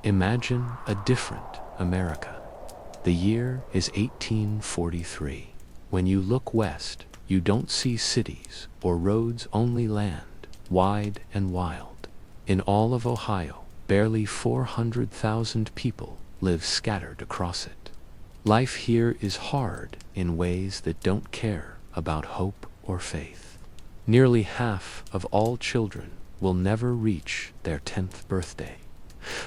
Imagine a different America. The year is 1843. When you look west, you don't see cities or roads, only land, wide and wild. In all of Ohio, barely 400,000 people live scattered across it. Life here is hard in ways that don't care about hope or faith. Nearly half of all children will never reach their 10th birthday.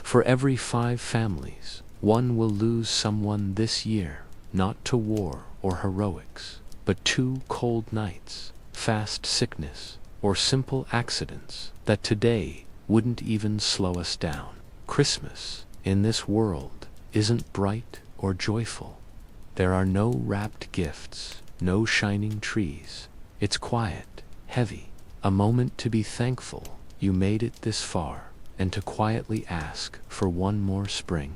For every 5 families, one will lose someone this year, not to war or heroics, but 2 cold nights, fast sickness, or simple accidents that today wouldn't even slow us down. Christmas in this world isn't bright or joyful. There are no wrapped gifts, no shining trees. It's quiet, heavy, a moment to be thankful you made it this far, and to quietly ask for one more spring.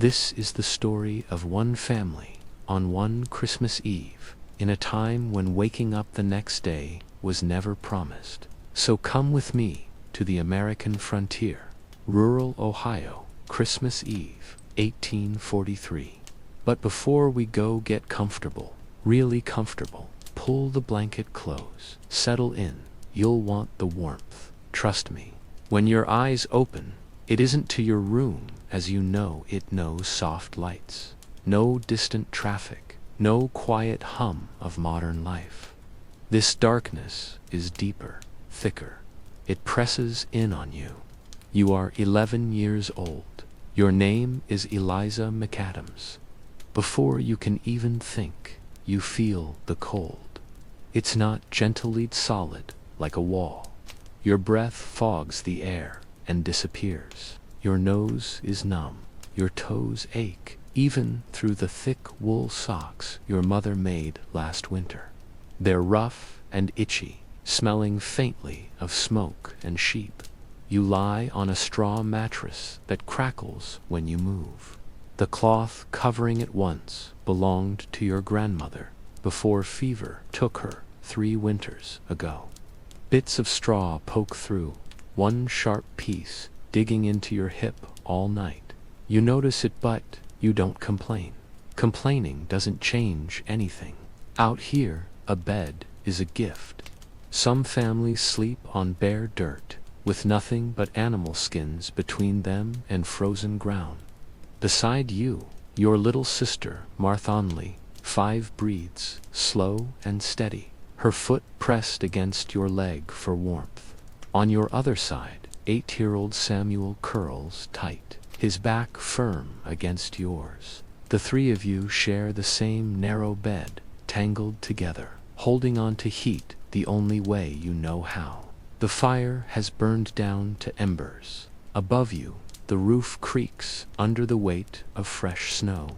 This is the story of one family on one Christmas Eve, in a time when waking up the next day was never promised. So come with me to the American frontier, rural Ohio, Christmas Eve, 1843. But before we go, get comfortable, really comfortable. Pull the blanket close, settle in. You'll want the warmth. Trust me. When your eyes open, it isn't to your room as you know it. No soft lights, no distant traffic, no quiet hum of modern life. This darkness is deeper, thicker. It presses in on you. You are 11 years old. Your name is Eliza McAdams. Before you can even think, you feel the cold. It's not gently solid like a wall. Your breath fogs the air and disappears. Your nose is numb. Your toes ache, even through the thick wool socks your mother made last winter. They're rough and itchy, smelling faintly of smoke and sheep. You lie on a straw mattress that crackles when you move. The cloth covering it once belonged to your grandmother before fever took her 3 winters ago. Bits of straw poke through, one sharp piece digging into your hip all night. You notice it, but you don't complain. Complaining doesn't change anything. Out here, a bed is a gift. Some families sleep on bare dirt, with nothing but animal skins between them and frozen ground. Beside you, your little sister, Marthonley, 5 breathes, slow and steady, her foot pressed against your leg for warmth. On your other side, 8-year-old Samuel curls tight, his back firm against yours. The 3 of you share the same narrow bed, tangled together, holding on to heat the only way you know how. The fire has burned down to embers. Above you, the roof creaks under the weight of fresh snow.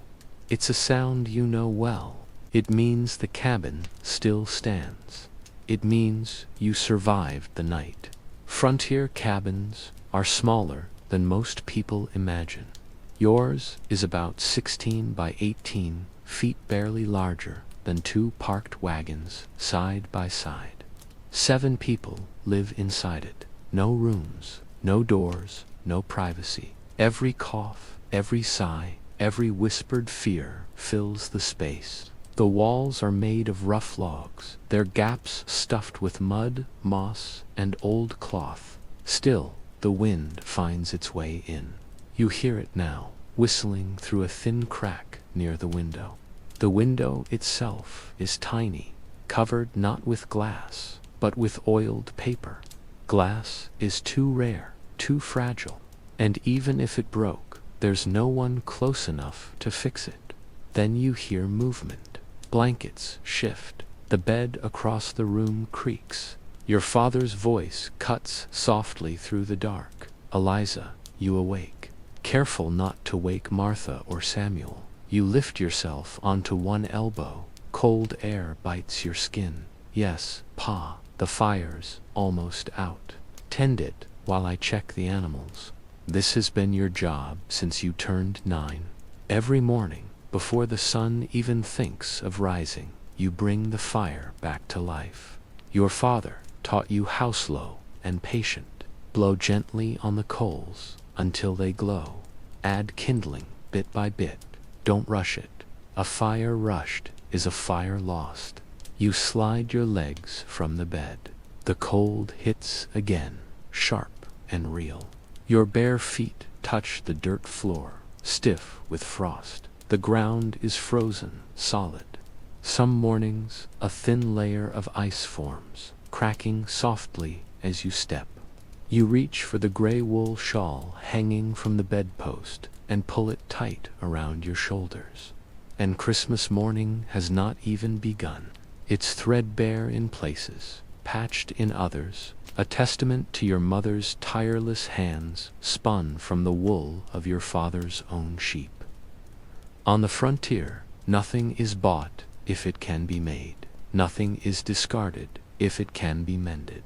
It's a sound you know well. It means the cabin still stands. It means you survived the night. Frontier cabins are smaller than most people imagine. Yours is about 16 by 18 feet, barely larger than 2 parked wagons side by side. 7 people live inside it. No rooms, no doors, no privacy. Every cough, every sigh, every whispered fear fills the space. The walls are made of rough logs, their gaps stuffed with mud, moss, and old cloth. Still, the wind finds its way in. You hear it now, whistling through a thin crack near the window. The window itself is tiny, covered not with glass, but with oiled paper. Glass is too rare, too fragile, and even if it broke, there's no one close enough to fix it. Then you hear movement. Blankets shift. The bed across the room creaks. Your father's voice cuts softly through the dark. Eliza, you awake. Careful not to wake Martha or Samuel. You lift yourself onto one elbow. Cold air bites your skin. Yes, Pa, the fire's almost out. Tend it while I check the animals. This has been your job since you turned 9. Every morning, before the sun even thinks of rising, you bring the fire back to life. Your father taught you how slow and patient. Blow gently on the coals until they glow. Add kindling, bit by bit. Don't rush it. A fire rushed is a fire lost. You slide your legs from the bed. The cold hits again, sharp and real. Your bare feet touch the dirt floor, stiff with frost. The ground is frozen, solid. Some mornings, a thin layer of ice forms, cracking softly as you step. You reach for the gray wool shawl hanging from the bedpost and pull it tight around your shoulders. And Christmas morning has not even begun. It's threadbare in places, patched in others, a testament to your mother's tireless hands spun from the wool of your father's own sheep. On the frontier, nothing is bought if it can be made. Nothing is discarded if it can be mended.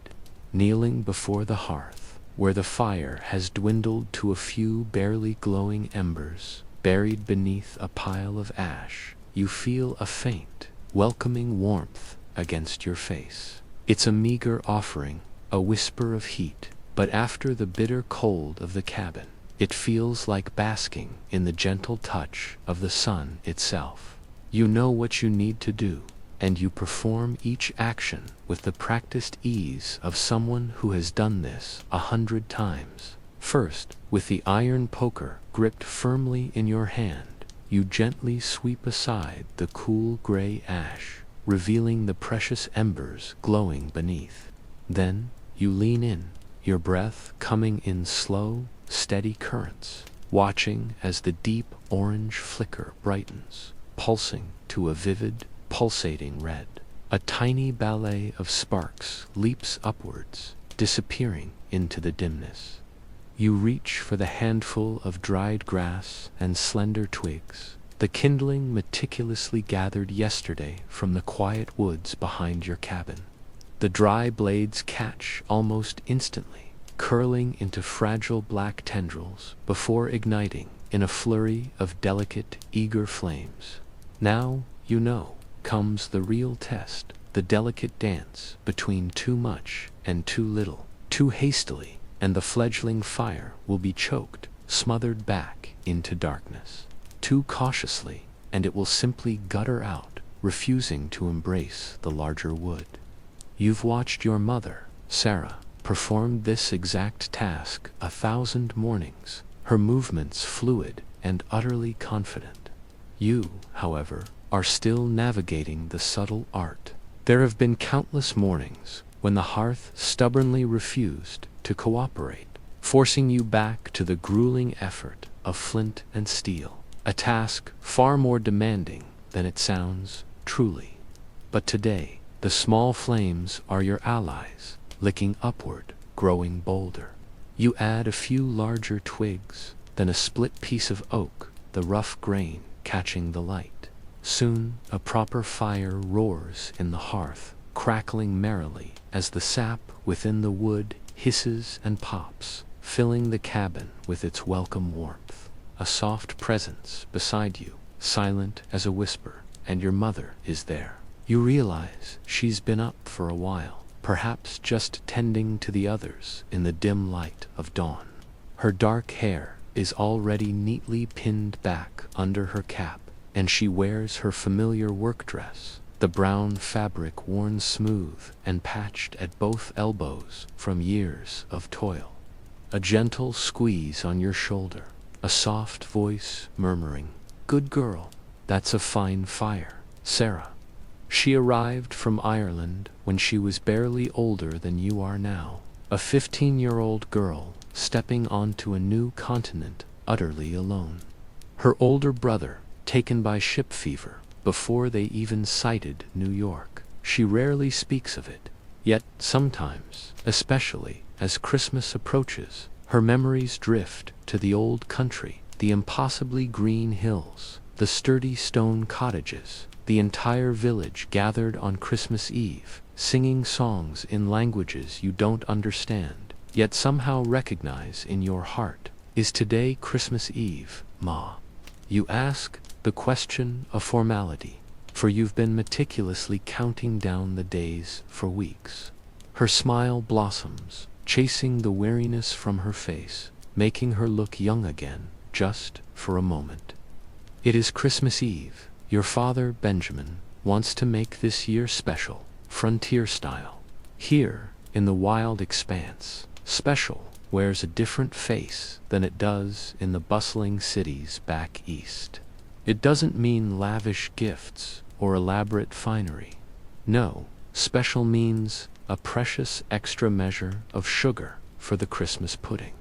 Kneeling before the hearth, where the fire has dwindled to a few barely glowing embers, buried beneath a pile of ash, you feel a faint, welcoming warmth against your face. It's a meager offering, a whisper of heat, but after the bitter cold of the cabin, it feels like basking in the gentle touch of the sun itself. You know what you need to do, and you perform each action with the practiced ease of someone who has done this 100 times. First, with the iron poker gripped firmly in your hand, you gently sweep aside the cool gray ash, revealing the precious embers glowing beneath. Then, you lean in, your breath coming in slow, steady currents, watching as the deep orange flicker brightens, pulsing to a vivid, pulsating red. A tiny ballet of sparks leaps upwards, disappearing into the dimness. You reach for the handful of dried grass and slender twigs, the kindling meticulously gathered yesterday from the quiet woods behind your cabin. The dry blades catch almost instantly, curling into fragile black tendrils before igniting in a flurry of delicate, eager flames. Now, you know, comes the real test, the delicate dance between too much and too little. Too hastily, and the fledgling fire will be choked, smothered back into darkness. Too cautiously, and it will simply gutter out, refusing to embrace the larger wood. You've watched your mother, Sarah, perform this exact task 1,000 mornings, her movements fluid and utterly confident. You, however, are still navigating the subtle art. There have been countless mornings when the hearth stubbornly refused to cooperate, forcing you back to the grueling effort of flint and steel, a task far more demanding than it sounds, truly. But today, the small flames are your allies, licking upward, growing bolder. You add a few larger twigs, then a split piece of oak, the rough grain catching the light. Soon, a proper fire roars in the hearth, crackling merrily as the sap within the wood hisses and pops, filling the cabin with its welcome warmth. A soft presence beside you, silent as a whisper, and your mother is there. You realize she's been up for a while, perhaps just tending to the others in the dim light of dawn. Her dark hair is already neatly pinned back under her cap, and she wears her familiar work dress, the brown fabric worn smooth and patched at both elbows from years of toil. A gentle squeeze on your shoulder, a soft voice murmuring, "Good girl, that's a fine fire, Sarah." She arrived from Ireland when she was barely older than you are now, a 15-year-old girl stepping onto a new continent utterly alone. Her older brother, taken by ship fever before they even sighted New York. She rarely speaks of it, yet sometimes, especially as Christmas approaches, her memories drift to the old country, the impossibly green hills, the sturdy stone cottages, the entire village gathered on Christmas Eve, singing songs in languages you don't understand, yet somehow recognize in your heart. Is today Christmas Eve, Ma? You ask, the question a formality, for you've been meticulously counting down the days for weeks. Her smile blossoms, chasing the weariness from her face, making her look young again, just for a moment. It is Christmas Eve. Your father, Benjamin, wants to make this year special, frontier style. Here, in the wild expanse, special wears a different face than it does in the bustling cities back east. It doesn't mean lavish gifts or elaborate finery. No, special means a precious extra measure of sugar for the Christmas pudding.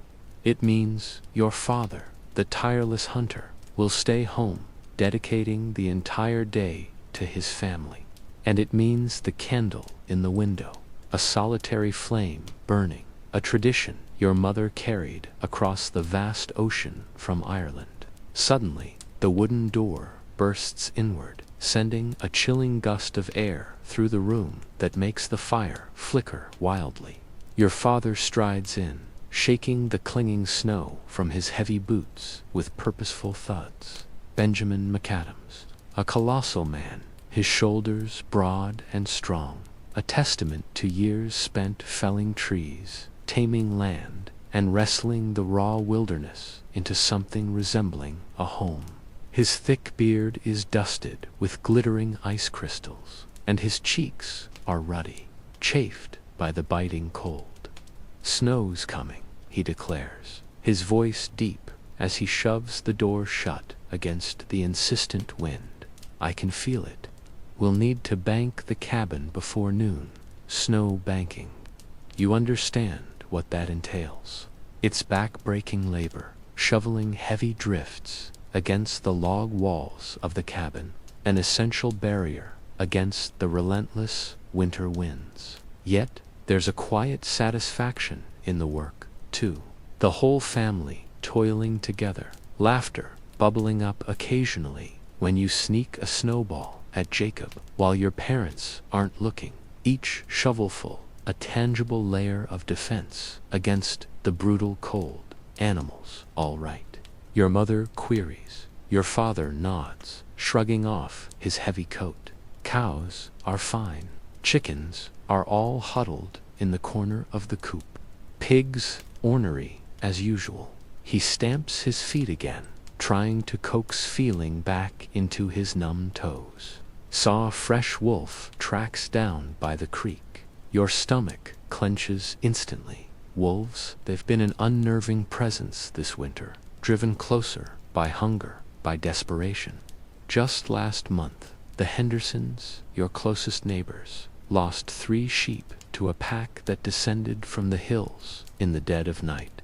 It means your father, the tireless hunter, will stay home, dedicating the entire day to his family. And it means the candle in the window, a solitary flame burning, a tradition your mother carried across the vast ocean from Ireland. Suddenly, the wooden door bursts inward, sending a chilling gust of air through the room that makes the fire flicker wildly. Your father strides in, shaking the clinging snow from his heavy boots with purposeful thuds. Benjamin McAdams, a colossal man, his shoulders broad and strong, a testament to years spent felling trees, taming land, and wrestling the raw wilderness into something resembling a home. His thick beard is dusted with glittering ice crystals, and his cheeks are ruddy, chafed by the biting cold. "Snow's coming," he declares, his voice deep as he shoves the door shut against the insistent wind. "I can feel it. We'll need to bank the cabin before noon. Snow banking. You understand what that entails. It's back-breaking labor, shoveling heavy drifts against the log walls of the cabin, an essential barrier against the relentless winter winds. Yet, there's a quiet satisfaction in the work, too. The whole family toiling together, laughter bubbling up occasionally when you sneak a snowball at Jacob while your parents aren't looking. Each shovelful, a tangible layer of defense against the brutal cold. Animals, all right. Your mother queries. Your father nods, shrugging off his heavy coat. Cows are fine. Chickens are all huddled in the corner of the coop. Pigs ornery as usual. He stamps his feet again, trying to coax feeling back into his numb toes. Saw a fresh wolf tracks down by the creek. Your stomach clenches instantly. Wolves, they've been an unnerving presence this winter, driven closer by hunger, by desperation. Just last month, the Hendersons, your closest neighbors, lost 3 sheep to a pack that descended from the hills in the dead of night.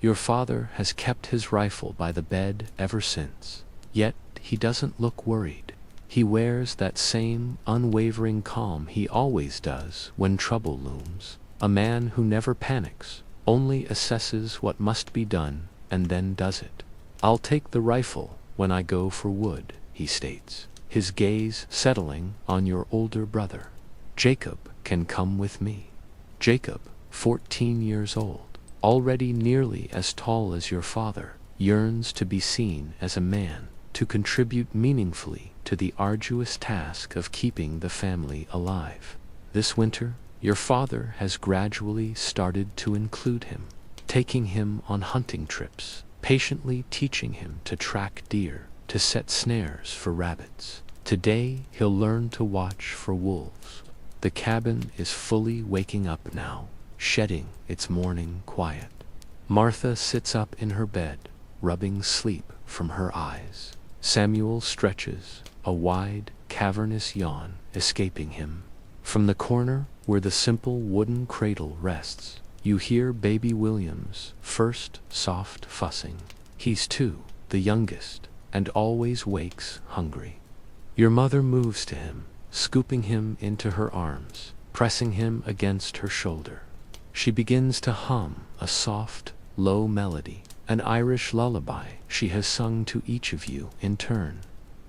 Your father has kept his rifle by the bed ever since, yet he doesn't look worried. He wears that same unwavering calm he always does when trouble looms. A man who never panics, only assesses what must be done and then does it. "I'll take the rifle when I go for wood," he states, his gaze settling on your older brother. "Jacob can come with me." Jacob, 14 years old, already nearly as tall as your father, yearns to be seen as a man, to contribute meaningfully to the arduous task of keeping the family alive. This winter, your father has gradually started to include him, taking him on hunting trips, patiently teaching him to track deer, to set snares for rabbits. Today, he'll learn to watch for wolves. The cabin is fully waking up now, shedding its morning quiet. Martha sits up in her bed, rubbing sleep from her eyes. Samuel stretches, a wide, cavernous yawn escaping him. From the corner where the simple wooden cradle rests, you hear baby William's first soft fussing. He's 2, the youngest, and always wakes hungry. Your mother moves to him, scooping him into her arms, pressing him against her shoulder. She begins to hum a soft, low melody, an Irish lullaby she has sung to each of you in turn.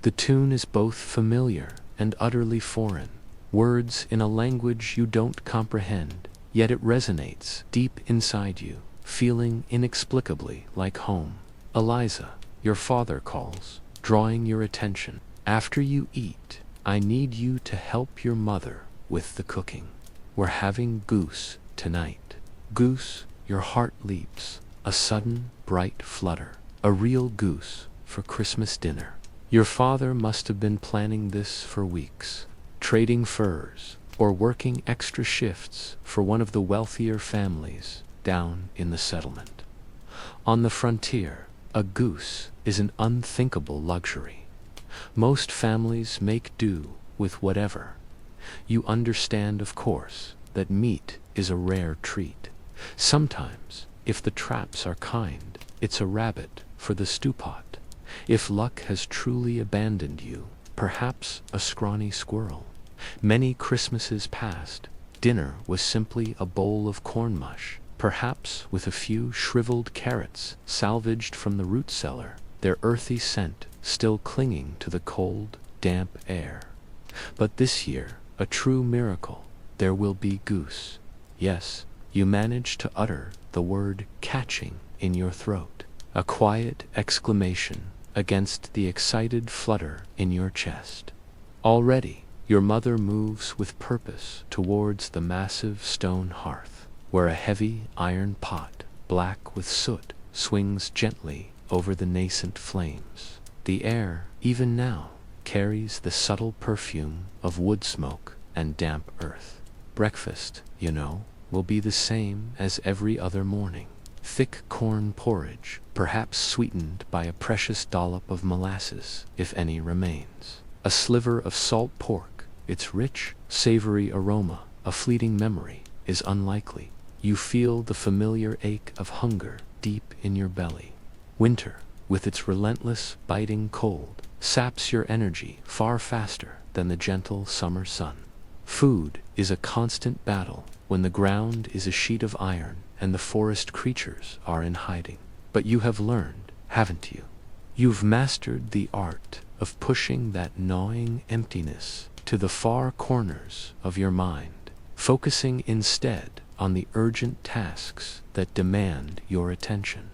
The tune is both familiar and utterly foreign, words in a language you don't comprehend, yet it resonates deep inside you, feeling inexplicably like home. "Eliza," your father calls, drawing your attention. "After you eat, I need you to help your mother with the cooking. We're having goose tonight." Goose, your heart leaps, a sudden bright flutter. A real goose for Christmas dinner. Your father must have been planning this for weeks, trading furs or working extra shifts for one of the wealthier families down in the settlement. On the frontier, a goose is an unthinkable luxury. Most families make do with whatever. You understand, of course, that meat is a rare treat. Sometimes, if the traps are kind, it's a rabbit for the stew pot. If luck has truly abandoned you, perhaps a scrawny squirrel. Many Christmases past, dinner was simply a bowl of corn mush, perhaps with a few shriveled carrots salvaged from the root cellar, their earthy scent still clinging to the cold, damp air. But this year, a true miracle, there will be goose. Yes, you manage to utter the word catching in your throat, a quiet exclamation against the excited flutter in your chest. Already, your mother moves with purpose towards the massive stone hearth, where a heavy iron pot, black with soot, swings gently over the nascent flames. The air, even now, carries the subtle perfume of wood smoke and damp earth. Breakfast, you know, will be the same as every other morning. Thick corn porridge, perhaps sweetened by a precious dollop of molasses, if any remains. A sliver of salt pork, its rich, savory aroma, a fleeting memory, is unlikely. You feel the familiar ache of hunger deep in your belly. Winter, with its relentless, biting cold, saps your energy far faster than the gentle summer sun. Food is a constant battle when the ground is a sheet of iron and the forest creatures are in hiding. But you have learned, haven't you? You've mastered the art of pushing that gnawing emptiness to the far corners of your mind, focusing instead on the urgent tasks that demand your attention.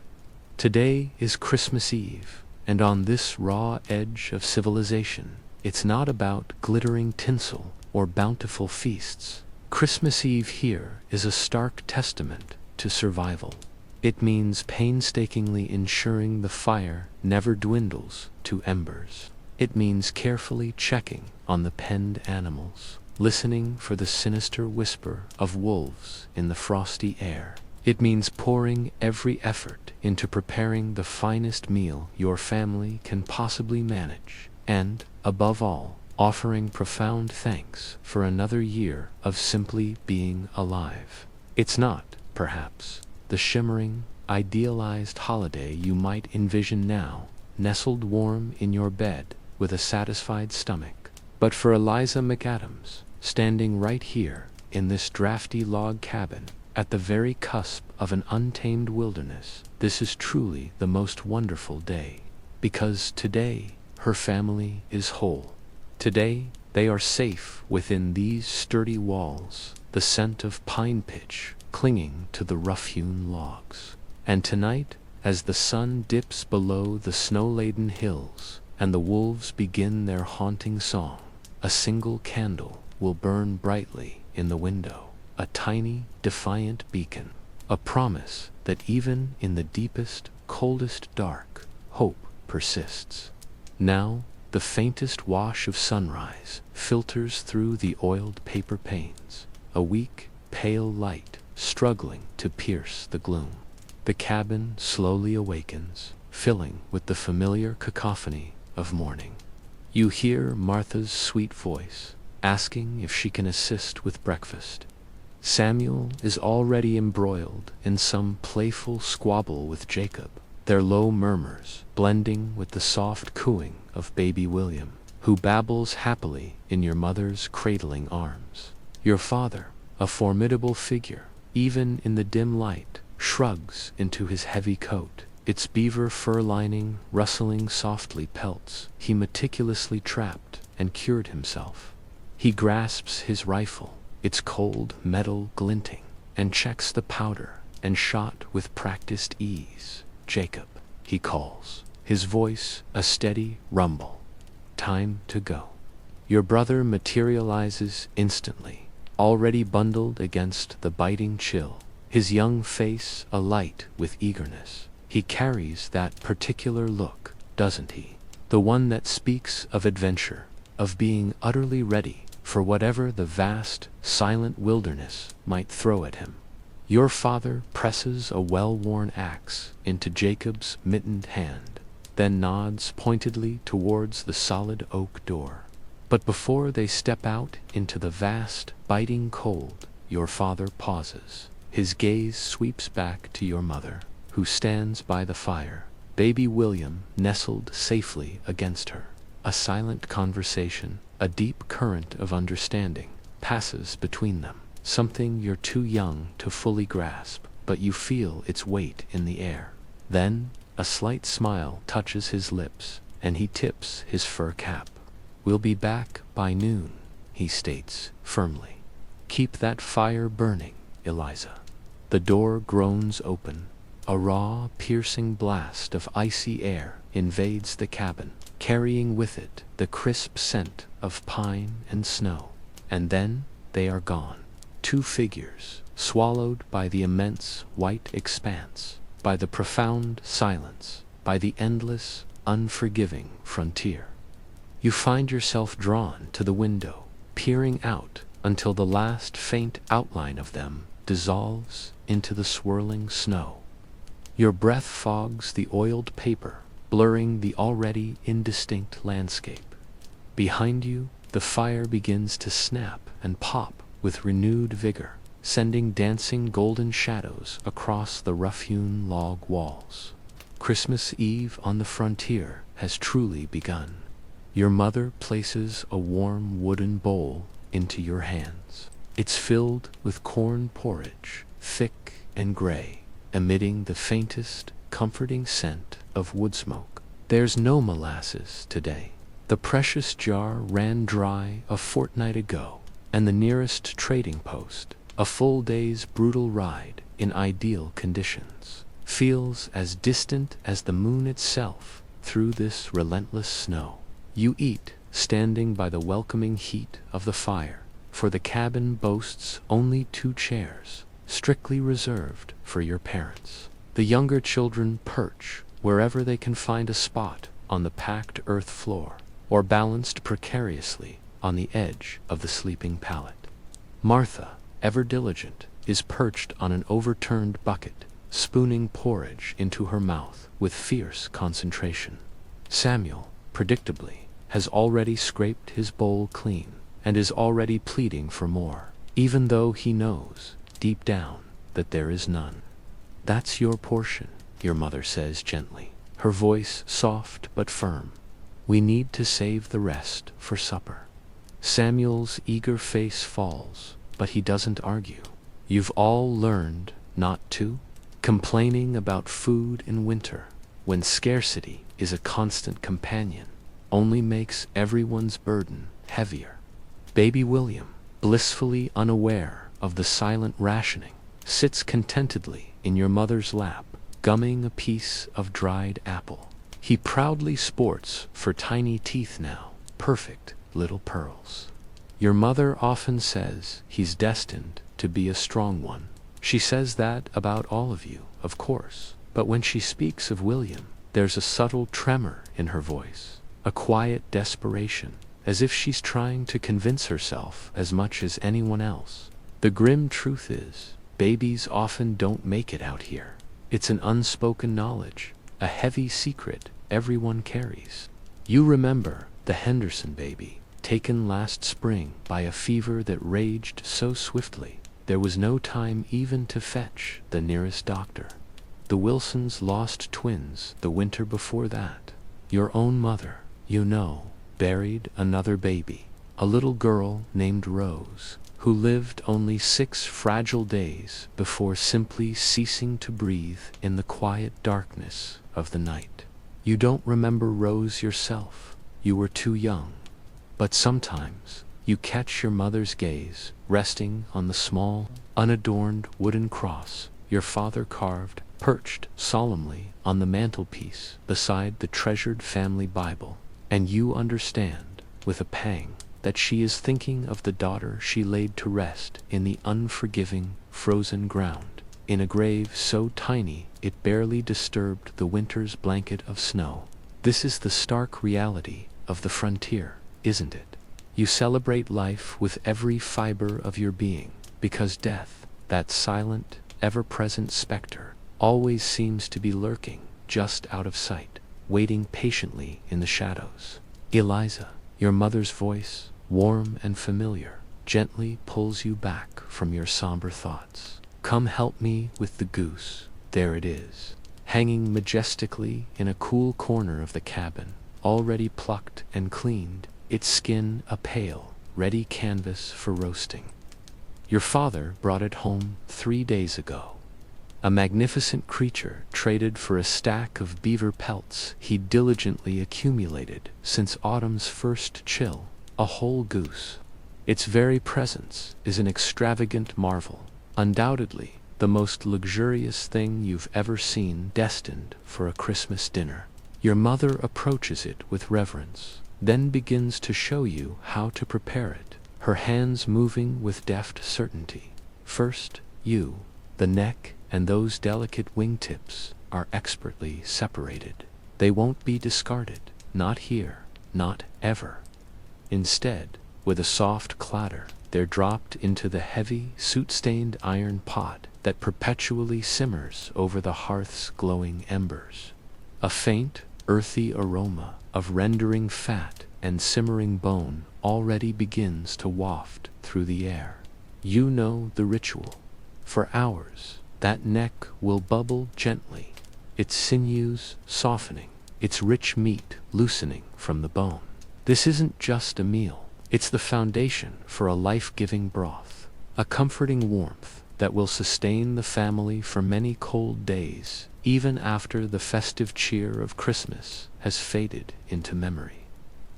Today is Christmas Eve, and on this raw edge of civilization, it's not about glittering tinsel or bountiful feasts. Christmas Eve here is a stark testament to survival. It means painstakingly ensuring the fire never dwindles to embers. It means carefully checking on the penned animals, listening for the sinister whisper of wolves in the frosty air. It means pouring every effort into preparing the finest meal your family can possibly manage, and, above all, offering profound thanks for another year of simply being alive. It's not, perhaps, the shimmering, idealized holiday you might envision now, nestled warm in your bed with a satisfied stomach. But for Eliza McAdams, standing right here in this drafty log cabin, at the very cusp of an untamed wilderness, this is truly the most wonderful day. Because today, her family is whole. Today, they are safe within these sturdy walls, the scent of pine pitch clinging to the rough-hewn logs. And tonight, as the sun dips below the snow-laden hills and the wolves begin their haunting song, a single candle will burn brightly in the window, a tiny, defiant beacon, a promise that even in the deepest, coldest dark, hope persists. Now, the faintest wash of sunrise filters through the oiled paper panes, a weak, pale light struggling to pierce the gloom. The cabin slowly awakens, filling with the familiar cacophony of morning. You hear Martha's sweet voice, asking if she can assist with breakfast. Samuel is already embroiled in some playful squabble with Jacob, their low murmurs blending with the soft cooing of baby William, who babbles happily in your mother's cradling arms. Your father, a formidable figure, even in the dim light, shrugs into his heavy coat, its beaver fur lining rustling softly pelts he meticulously trapped and cured himself. He grasps his rifle, its cold metal glinting, and checks the powder and shot with practiced ease. "Jacob," he calls, his voice a steady rumble. "Time to go." Your brother materializes instantly, already bundled against the biting chill, his young face alight with eagerness. He carries that particular look, doesn't he? The one that speaks of adventure, of being utterly ready for whatever the vast, silent wilderness might throw at him. Your father presses a well-worn axe into Jacob's mittened hand, then nods pointedly towards the solid oak door. But before they step out into the vast, biting cold, your father pauses. His gaze sweeps back to your mother, who stands by the fire, baby William nestled safely against her. A silent conversation, a deep current of understanding, passes between them, something you're too young to fully grasp, but you feel its weight in the air. Then, a slight smile touches his lips, and he tips his fur cap. "We'll be back by noon," he states firmly. "Keep that fire burning, Eliza." The door groans open. A raw, piercing blast of icy air invades the cabin, carrying with it the crisp scent of pine and snow. And then they are gone. Two figures, swallowed by the immense white expanse, by the profound silence, by the endless, unforgiving frontier. You find yourself drawn to the window, peering out until the last faint outline of them dissolves into the swirling snow. Your breath fogs the oiled paper, blurring the already indistinct landscape. Behind you, the fire begins to snap and pop with renewed vigor, sending dancing golden shadows across the rough-hewn log walls. Christmas Eve on the frontier has truly begun. Your mother places a warm wooden bowl into your hands. It's filled with corn porridge, thick and gray, emitting the faintest, comforting scent of wood smoke. There's no molasses today. The precious jar ran dry a fortnight ago, and the nearest trading post, a full day's brutal ride in ideal conditions, feels as distant as the moon itself through this relentless snow. You eat, standing by the welcoming heat of the fire, for the cabin boasts only 2 chairs, strictly reserved for your parents. The younger children perch wherever they can find a spot on the packed earth floor, or balanced precariously on the edge of the sleeping pallet. Martha, ever diligent, is perched on an overturned bucket, spooning porridge into her mouth with fierce concentration. Samuel, predictably, has already scraped his bowl clean, and is already pleading for more, even though he knows, deep down, that there is none. "That's your portion," your mother says gently, her voice soft but firm. "We need to save the rest for supper." Samuel's eager face falls, but he doesn't argue. You've all learned not to. Complaining about food in winter, when scarcity is a constant companion, only makes everyone's burden heavier. Baby William, blissfully unaware of the silent rationing, sits contentedly in your mother's lap, gumming a piece of dried apple. He proudly sports for tiny teeth now, perfect little pearls. Your mother often says he's destined to be a strong one. She says that about all of you, of course, but when she speaks of William, there's a subtle tremor in her voice, a quiet desperation, as if she's trying to convince herself as much as anyone else. The grim truth is, babies often don't make it out here. It's an unspoken knowledge, a heavy secret everyone carries. You remember the Henderson baby, taken last spring by a fever that raged so swiftly, there was no time even to fetch the nearest doctor. The Wilsons lost twins the winter before that. Your own mother, you know, buried another baby, a little girl named Rose, who lived only 6 fragile days before simply ceasing to breathe in the quiet darkness of the night. You don't remember Rose yourself. You were too young. But sometimes you catch your mother's gaze resting on the small, unadorned wooden cross your father carved, perched solemnly on the mantelpiece beside the treasured family Bible, and you understand, with a pang, that she is thinking of the daughter she laid to rest in the unforgiving, frozen ground. in a grave so tiny it barely disturbed the winter's blanket of snow. This is the stark reality of the frontier, isn't it? You celebrate life with every fiber of your being, because death, that silent, ever-present specter, always seems to be lurking just out of sight, waiting patiently in the shadows. Eliza, your mother's voice, warm and familiar, gently pulls you back from your somber thoughts. Come help me with the goose. There it is, hanging majestically in a cool corner of the cabin, already plucked and cleaned, its skin a pale, ready canvas for roasting. Your father brought it home 3 days ago. A magnificent creature traded for a stack of beaver pelts he diligently accumulated since autumn's first chill, a whole goose. Its very presence is an extravagant marvel, undoubtedly the most luxurious thing you've ever seen, destined for a Christmas dinner. Your mother approaches it with reverence, then begins to show you how to prepare it, her hands moving with deft certainty. First, the neck and those delicate wingtips are expertly separated. They won't be discarded, not here, not ever. Instead, with a soft clatter, they're dropped into the heavy, soot-stained iron pot that perpetually simmers over the hearth's glowing embers. A faint, earthy aroma of rendering fat and simmering bone already begins to waft through the air. You know the ritual. For hours, that neck will bubble gently, its sinews softening, its rich meat loosening from the bone. This isn't just a meal. It's the foundation for a life-giving broth, a comforting warmth that will sustain the family for many cold days, even after the festive cheer of Christmas has faded into memory.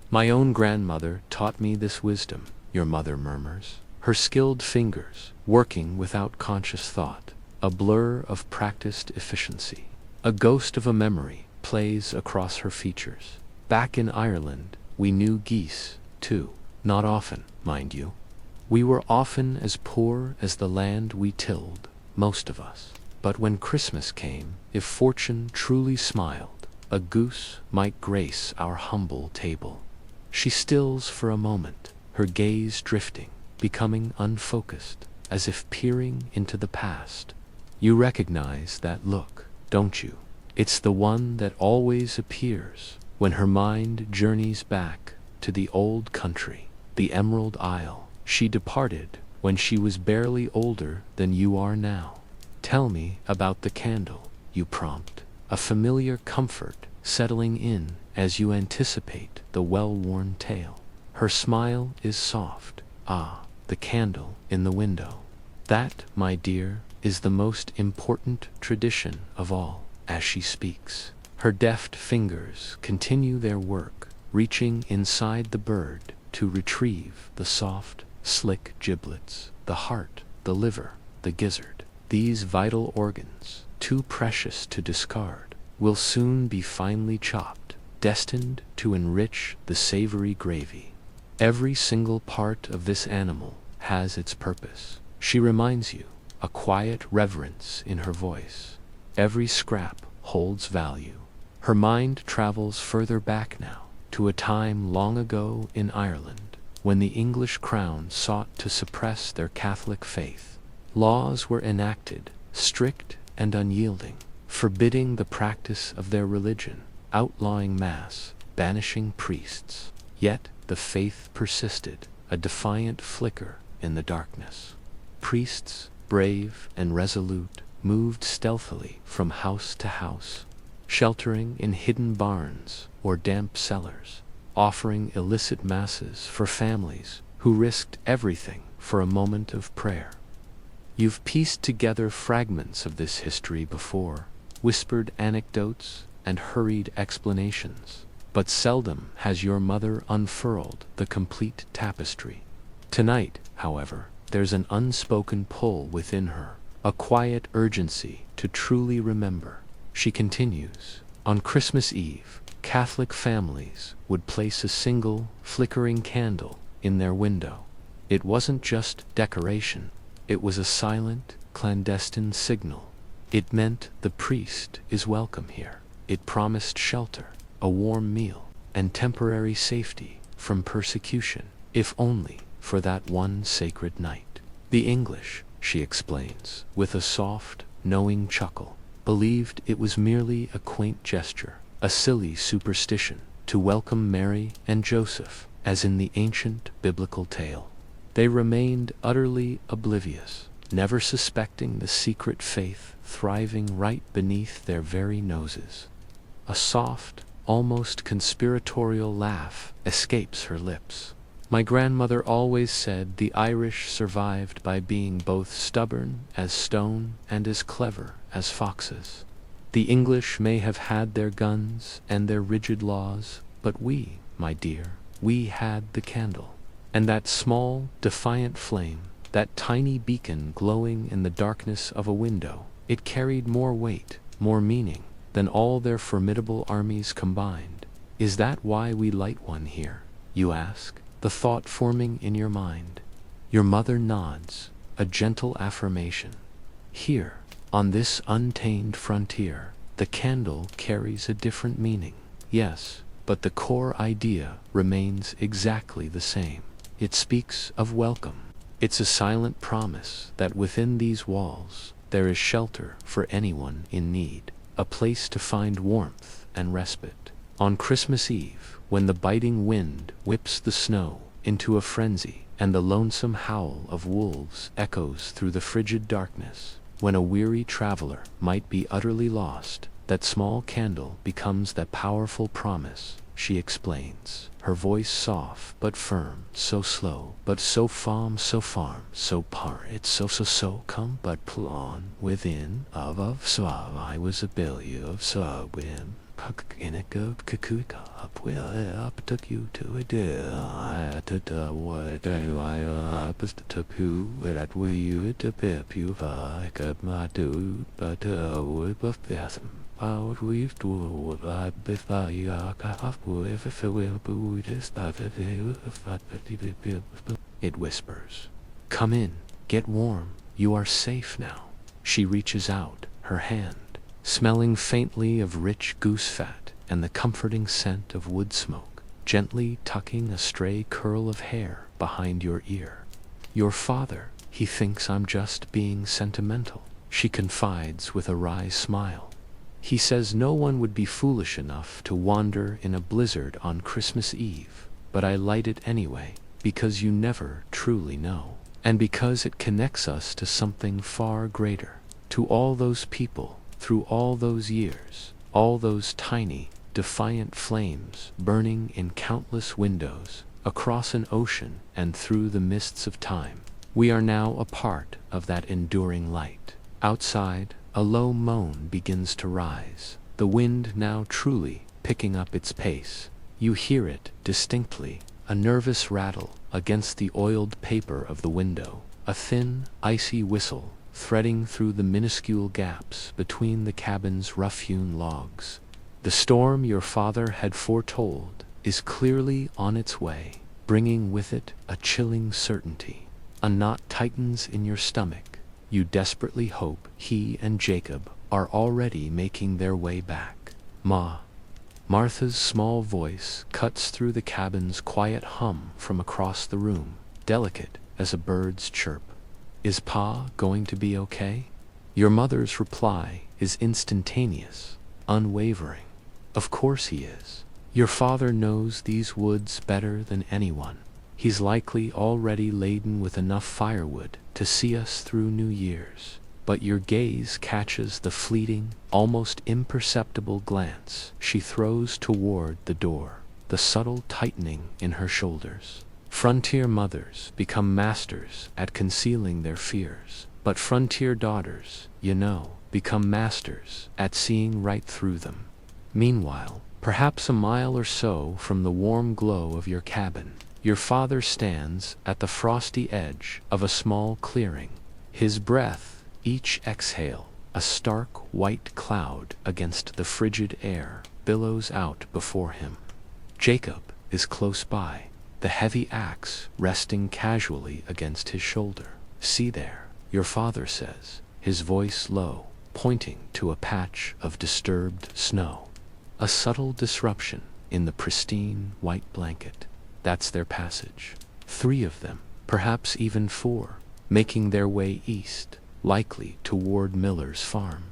My own grandmother taught me this wisdom, your mother murmurs, her skilled fingers working without conscious thought, a blur of practiced efficiency. A ghost of a memory plays across her features. Back in Ireland, we knew geese, too. Not often, mind you. We were often as poor as the land we tilled, most of us. But when Christmas came, if fortune truly smiled, a goose might grace our humble table. She stills for a moment, her gaze drifting, becoming unfocused, as if peering into the past. You recognize that look, don't you? It's the one that always appears when her mind journeys back to the old country, the Emerald Isle. She departed when she was barely older than you are now. Tell me about the candle, you prompt, a familiar comfort settling in as you anticipate the well-worn tale. Her smile is soft. Ah, the candle in the window. That, my dear, is the most important tradition of all. As she speaks, her deft fingers continue their work, reaching inside the bird to retrieve the soft, slick giblets, the heart, the liver, the gizzard. These vital organs, too precious to discard, will soon be finely chopped, destined to enrich the savory gravy. Every single part of this animal has its purpose. She reminds you, a quiet reverence in her voice. Every scrap holds value. Her mind travels further back now, to a time long ago in Ireland, when the English crown sought to suppress their Catholic faith. Laws were enacted, strict and unyielding, forbidding the practice of their religion, outlawing mass, banishing priests. Yet the faith persisted, a defiant flicker in the darkness. Priests, brave and resolute, moved stealthily from house to house, sheltering in hidden barns or damp cellars, offering illicit masses for families who risked everything for a moment of prayer. You've pieced together fragments of this history before, whispered anecdotes and hurried explanations, but seldom has your mother unfurled the complete tapestry. Tonight, however, there's an unspoken pull within her, a quiet urgency to truly remember. She continues, on Christmas Eve, Catholic families would place a single, flickering candle in their window. It wasn't just decoration, it was a silent, clandestine signal. It meant the priest is welcome here. It promised shelter, a warm meal, and temporary safety from persecution, if only for that one sacred night. The English, she explains, with a soft, knowing chuckle, believed it was merely a quaint gesture, a silly superstition, to welcome Mary and Joseph, as in the ancient biblical tale. They remained utterly oblivious, never suspecting the secret faith thriving right beneath their very noses. A soft, almost conspiratorial laugh escapes her lips. My grandmother always said the Irish survived by being both stubborn as stone and as clever as foxes. The English may have had their guns and their rigid laws, but we, my dear, we had the candle. And that small, defiant flame, that tiny beacon glowing in the darkness of a window, it carried more weight, more meaning, than all their formidable armies combined. Is that why we light one here, you ask, the thought forming in your mind? Your mother nods, a gentle affirmation. Here, on this untamed frontier, the candle carries a different meaning. Yes, but the core idea remains exactly the same. It speaks of welcome. It's a silent promise that within these walls there is shelter for anyone in need, a place to find warmth and respite. On Christmas Eve, when the biting wind whips the snow into a frenzy and the lonesome howl of wolves echoes through the frigid darkness, when a weary traveler might be utterly lost, that small candle becomes that powerful promise, she explains, her voice soft but firm, so slow, but so farm, so par, it's so come but plon within of so I was a billy of so win. In a go cuckooka up will up took you to a deal. I took what I up is to who that will you to pip you like up my dude, but with a fast. Out we've to I before you are half if it will be this it whispers. Come in, get warm, you are safe now. She reaches out, her hand, smelling faintly of rich goose fat and the comforting scent of wood smoke, gently tucking a stray curl of hair behind your ear. Your father, he thinks I'm just being sentimental, she confides with a wry smile. He says no one would be foolish enough to wander in a blizzard on Christmas Eve, but I light it anyway, because you never truly know, and because it connects us to something far greater, to all those people, through all those years, all those tiny, defiant flames burning in countless windows, across an ocean and through the mists of time. We are now a part of that enduring light. Outside, a low moan begins to rise, the wind now truly picking up its pace. You hear it distinctly, a nervous rattle against the oiled paper of the window, a thin, icy whistle threading through the minuscule gaps between the cabin's rough-hewn logs. The storm your father had foretold is clearly on its way, bringing with it a chilling certainty. A knot tightens in your stomach. You desperately hope he and Jacob are already making their way back. Ma. Martha's small voice cuts through the cabin's quiet hum from across the room, delicate as a bird's chirp. Is Pa going to be okay? Your mother's reply is instantaneous, unwavering. Of course he is. Your father knows these woods better than anyone. He's likely already laden with enough firewood to see us through New Year's. But your gaze catches the fleeting, almost imperceptible glance she throws toward the door, the subtle tightening in her shoulders. Frontier mothers become masters at concealing their fears, but frontier daughters, you know, become masters at seeing right through them. Meanwhile, perhaps a mile or so from the warm glow of your cabin, your father stands at the frosty edge of a small clearing. His breath, each exhale, a stark white cloud against the frigid air, billows out before him. Jacob is close by, the heavy axe resting casually against his shoulder. See there, your father says, his voice low, pointing to a patch of disturbed snow. A subtle disruption in the pristine white blanket. That's their passage. 3 of them, perhaps even 4, making their way east, likely toward Miller's farm.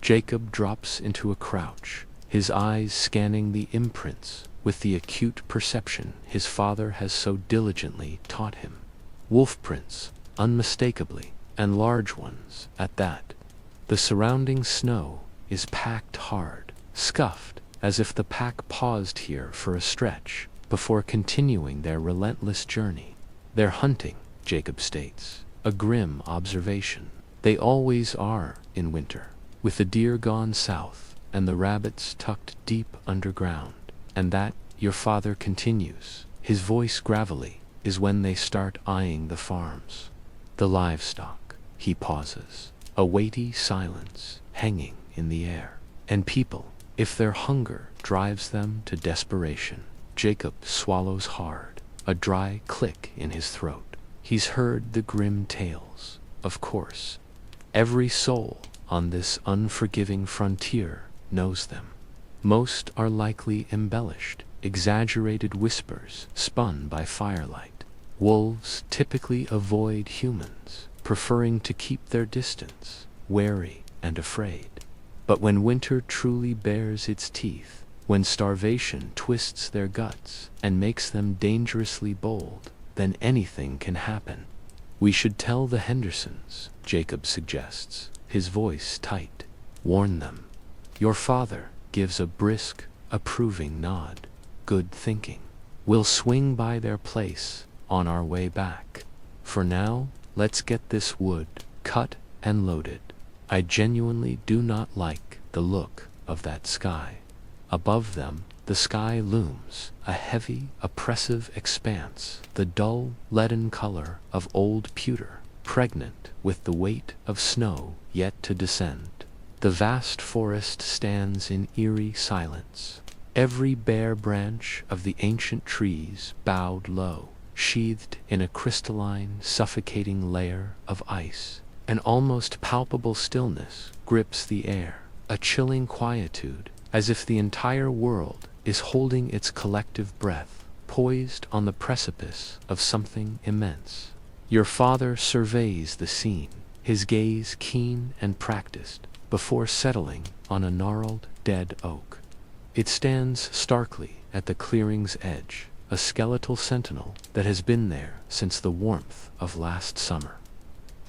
Jacob drops into a crouch, his eyes scanning the imprints with the acute perception his father has so diligently taught him. Wolf prints, unmistakably, and large ones at that. The surrounding snow is packed hard, scuffed, as if the pack paused here for a stretch before continuing their relentless journey. They're hunting, Jacob states, a grim observation. They always are in winter, with the deer gone south and the rabbits tucked deep underground. And that, your father continues, his voice gravelly, is when they start eyeing the farms. The livestock, he pauses, a weighty silence hanging in the air. And people, if their hunger drives them to desperation. Jacob swallows hard, a dry click in his throat. He's heard the grim tales, of course. Every soul on this unforgiving frontier knows them. Most are likely embellished, exaggerated whispers spun by firelight. Wolves typically avoid humans, preferring to keep their distance, wary and afraid. But when winter truly bares its teeth, when starvation twists their guts and makes them dangerously bold, then anything can happen. We should tell the Hendersons, Jacob suggests, his voice tight. Warn them. Your father gives a brisk, approving nod. Good thinking. We'll swing by their place on our way back. For now, let's get this wood cut and loaded. I genuinely do not like the look of that sky. Above them, the sky looms, a heavy, oppressive expanse, the dull, leaden color of old pewter, pregnant with the weight of snow yet to descend. The vast forest stands in eerie silence, every bare branch of the ancient trees bowed low, sheathed in a crystalline, suffocating layer of ice. An almost palpable stillness grips the air, a chilling quietude, as if the entire world is holding its collective breath, poised on the precipice of something immense. Your father surveys the scene, his gaze keen and practiced, before settling on a gnarled, dead oak. It stands starkly at the clearing's edge, a skeletal sentinel that has been there since the warmth of last summer.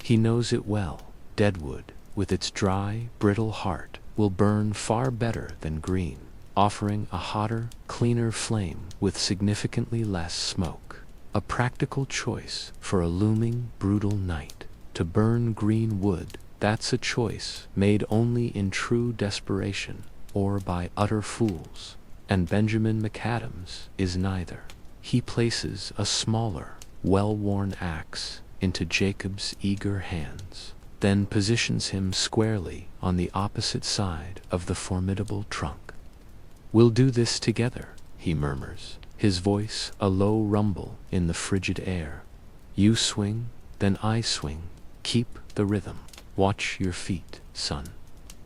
He knows it well. Deadwood, with its dry, brittle heart, will burn far better than green, offering a hotter, cleaner flame with significantly less smoke. A practical choice for a looming, brutal night. To burn green wood, that's a choice made only in true desperation or by utter fools. And Benjamin McAdams is neither. He places a smaller, well-worn axe into Jacob's eager hands, then positions him squarely on the opposite side of the formidable trunk. We'll do this together, he murmurs, his voice a low rumble in the frigid air. You swing, then I swing. Keep the rhythm. Watch your feet, son.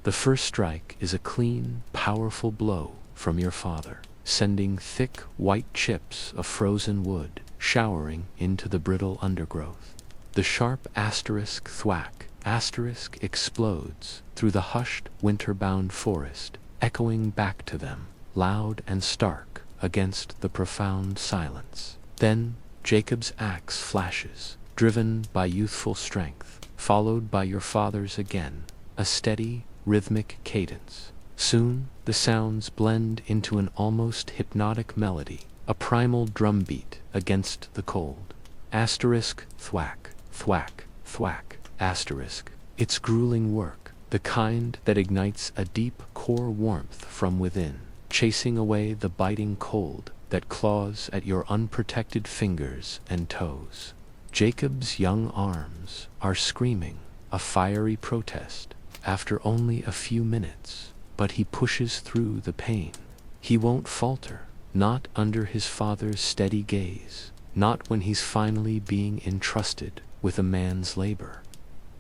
The first strike is a clean, powerful blow from your father, sending thick, white chips of frozen wood showering into the brittle undergrowth. The sharp asterisk thwack, asterisk explodes through the hushed, winter-bound forest, echoing back to them, loud and stark, against the profound silence. Then Jacob's axe flashes, driven by youthful strength, followed by your father's again, a steady, rhythmic cadence. Soon, the sounds blend into an almost hypnotic melody, a primal drumbeat against the cold. Asterisk, thwack, thwack, thwack, asterisk. It's grueling work, the kind that ignites a deep core warmth from within, chasing away the biting cold that claws at your unprotected fingers and toes. Jacob's young arms are screaming, a fiery protest, after only a few minutes, but he pushes through the pain. He won't falter, not under his father's steady gaze, not when he's finally being entrusted with a man's labor.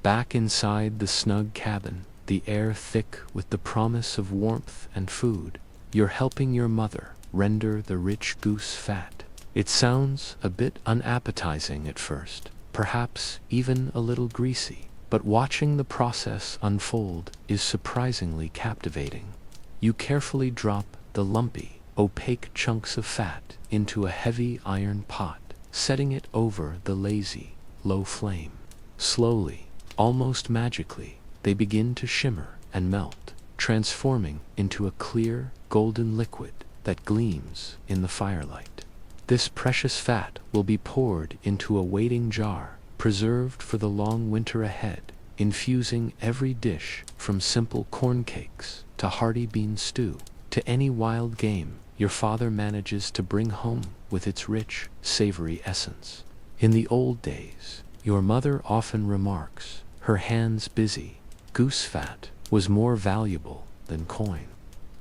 Back inside the snug cabin, the air thick with the promise of warmth and food, you're helping your mother render the rich goose fat. It sounds a bit unappetizing at first, perhaps even a little greasy, but watching the process unfold is surprisingly captivating. You carefully drop the lumpy, opaque chunks of fat into a heavy iron pot, setting it over the lazy, low flame. Slowly, almost magically, they begin to shimmer and melt, transforming into a clear, golden liquid that gleams in the firelight. This precious fat will be poured into a waiting jar, preserved for the long winter ahead, infusing every dish from simple corn cakes to hearty bean stew, to any wild game your father manages to bring home with its rich, savory essence. In the old days, your mother often remarks, her hands busy, goose fat was more valuable than coin.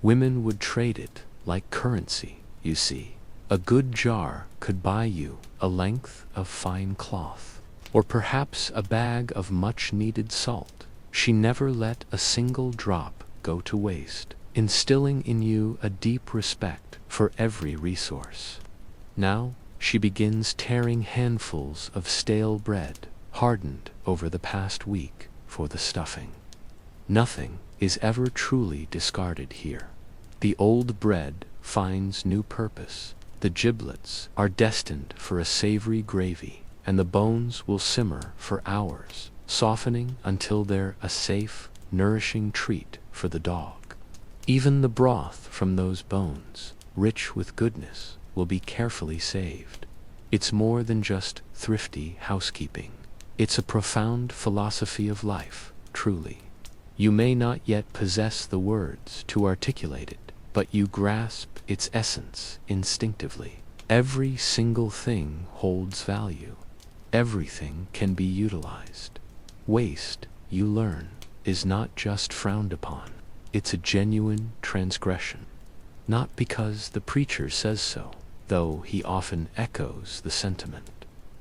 Women would trade it like currency, you see. A good jar could buy you a length of fine cloth, or perhaps a bag of much-needed salt. She never let a single drop go to waste, instilling in you a deep respect for every resource. Now, she begins tearing handfuls of stale bread, hardened over the past week, for the stuffing. Nothing is ever truly discarded here. The old bread finds new purpose. The giblets are destined for a savory gravy, and the bones will simmer for hours, softening until they're a safe, nourishing treat for the dog. Even the broth from those bones, rich with goodness, will be carefully saved. It's more than just thrifty housekeeping. It's a profound philosophy of life, truly. You may not yet possess the words to articulate it, but you grasp its essence instinctively. Every single thing holds value. Everything can be utilized. Waste, you learn, is not just frowned upon. It's a genuine transgression. Not because the preacher says so, though he often echoes the sentiment,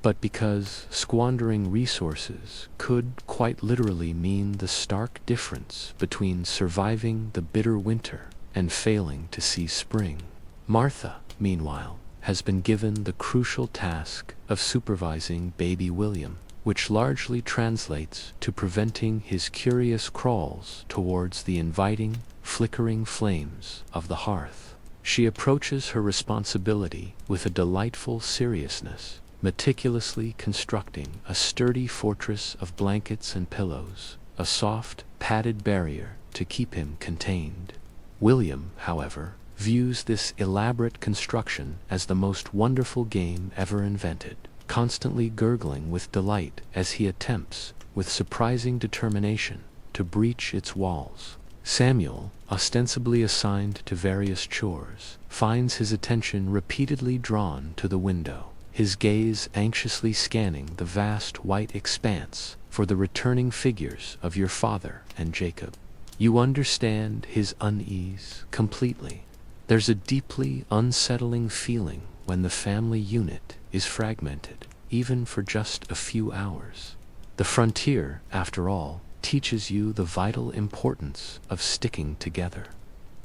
but because squandering resources could quite literally mean the stark difference between surviving the bitter winter and failing to see spring. Martha, meanwhile, has been given the crucial task of supervising baby William, which largely translates to preventing his curious crawls towards the inviting, flickering flames of the hearth. She approaches her responsibility with a delightful seriousness, meticulously constructing a sturdy fortress of blankets and pillows, a soft, padded barrier to keep him contained. William, however, views this elaborate construction as the most wonderful game ever invented, constantly gurgling with delight as he attempts, with surprising determination, to breach its walls. Samuel, ostensibly assigned to various chores, finds his attention repeatedly drawn to the window, his gaze anxiously scanning the vast white expanse for the returning figures of your father and Jacob. You understand his unease completely. There's a deeply unsettling feeling when the family unit is fragmented, even for just a few hours. The frontier, after all, teaches you the vital importance of sticking together.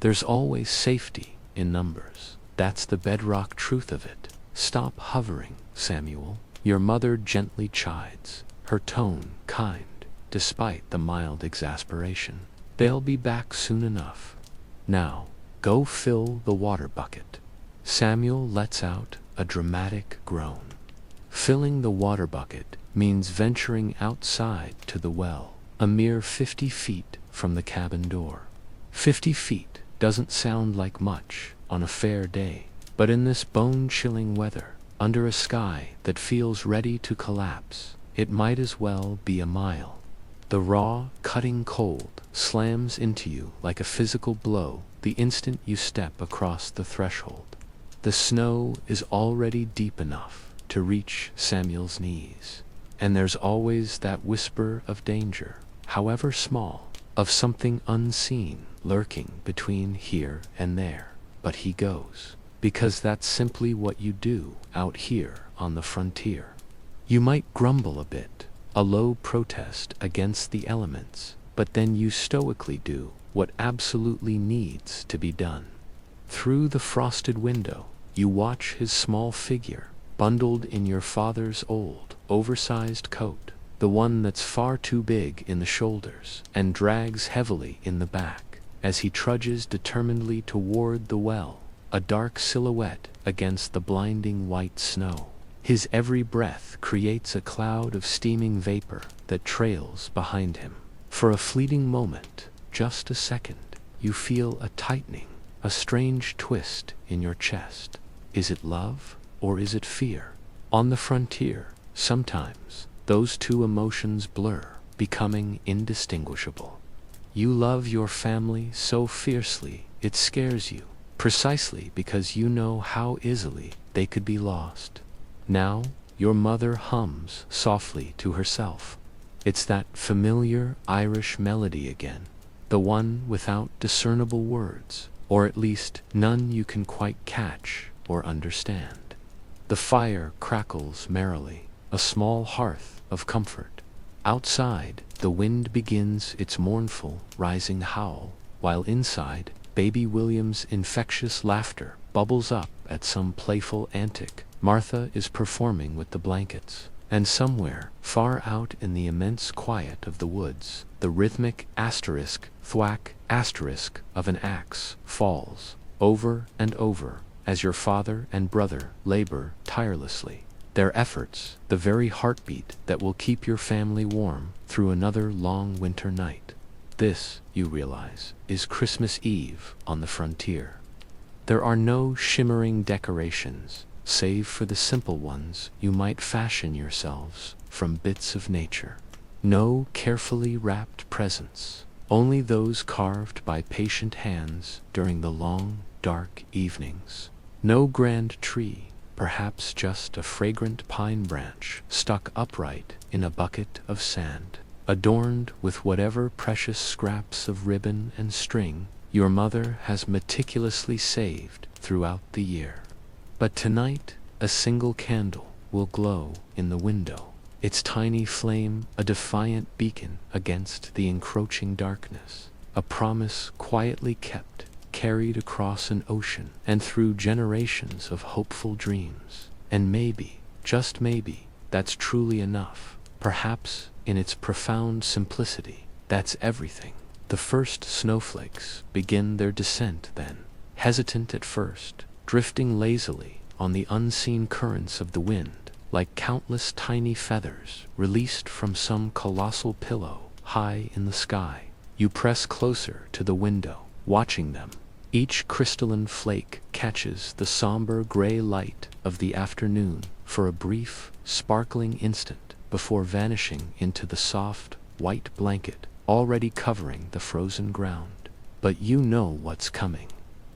There's always safety in numbers. That's the bedrock truth of it. Stop hovering, Samuel, your mother gently chides, her tone kind, despite the mild exasperation. They'll be back soon enough. Now, go fill the water bucket. Samuel lets out a dramatic groan. Filling the water bucket means venturing outside to the well, a mere 50 feet from the cabin door. 50 feet doesn't sound like much on a fair day, but in this bone-chilling weather, under a sky that feels ready to collapse, it might as well be a mile. The raw, cutting cold slams into you like a physical blow the instant you step across the threshold. The snow is already deep enough to reach Samuel's knees, and there's always that whisper of danger, however small, of something unseen lurking between here and there. But he goes, because that's simply what you do out here on the frontier. You might grumble a bit, a low protest against the elements, but then you stoically do what absolutely needs to be done. Through the frosted window, you watch his small figure, bundled in your father's old, oversized coat, the one that's far too big in the shoulders and drags heavily in the back, as he trudges determinedly toward the well, a dark silhouette against the blinding white snow. His every breath creates a cloud of steaming vapor that trails behind him. For a fleeting moment, just a second, you feel a tightening, a strange twist in your chest. Is it love, or is it fear? On the frontier, sometimes, those two emotions blur, becoming indistinguishable. You love your family so fiercely it scares you, precisely because you know how easily they could be lost. Now, your mother hums softly to herself. It's that familiar Irish melody again, the one without discernible words, or at least none you can quite catch or understand. The fire crackles merrily, a small hearth of comfort. Outside, the wind begins its mournful, rising howl, while inside, baby William's infectious laughter bubbles up at some playful antic Martha is performing with the blankets. And somewhere, far out in the immense quiet of the woods, the rhythmic asterisk, thwack, asterisk of an axe falls, over and over, as your father and brother labor tirelessly. Their efforts, the very heartbeat that will keep your family warm through another long winter night. This, you realize, is Christmas Eve on the frontier. There are no shimmering decorations, save for the simple ones you might fashion yourselves from bits of nature. No carefully wrapped presents, only those carved by patient hands during the long, dark evenings. No grand tree, perhaps just a fragrant pine branch stuck upright in a bucket of sand, adorned with whatever precious scraps of ribbon and string your mother has meticulously saved throughout the year. But tonight, a single candle will glow in the window, its tiny flame a defiant beacon against the encroaching darkness, a promise quietly kept, carried across an ocean and through generations of hopeful dreams. And maybe, just maybe, that's truly enough. Perhaps, in its profound simplicity, that's everything. The first snowflakes begin their descent then, hesitant at first, drifting lazily on the unseen currents of the wind, like countless tiny feathers released from some colossal pillow high in the sky. You press closer to the window, watching them. Each crystalline flake catches the somber gray light of the afternoon for a brief, sparkling instant before vanishing into the soft, white blanket already covering the frozen ground. But you know what's coming.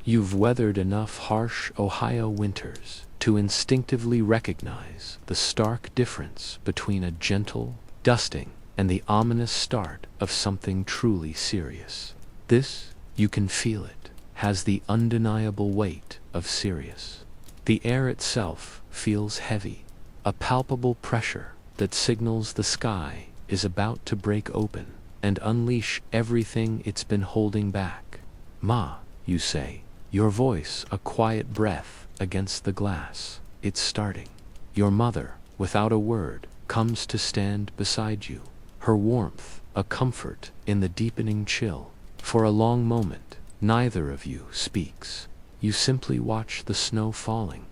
You've weathered enough harsh Ohio winters to instinctively recognize the stark difference between a gentle dusting and the ominous start of something truly serious. This, you can feel it, has the undeniable weight of serious. The air itself feels heavy, a palpable pressure that signals the sky is about to break open and unleash everything it's been holding back. "Ma," you say, your voice a quiet breath against the glass. It's starting. Your mother, without a word, comes to stand beside you, her warmth a comfort in the deepening chill. For a long moment, neither of you speaks. You simply watch the snow falling,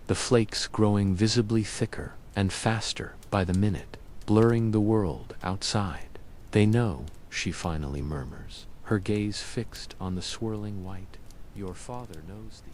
the flakes growing visibly thicker and faster by the minute, blurring the world outside. "They know," she finally murmurs, her gaze fixed on the swirling white. "Your father knows these."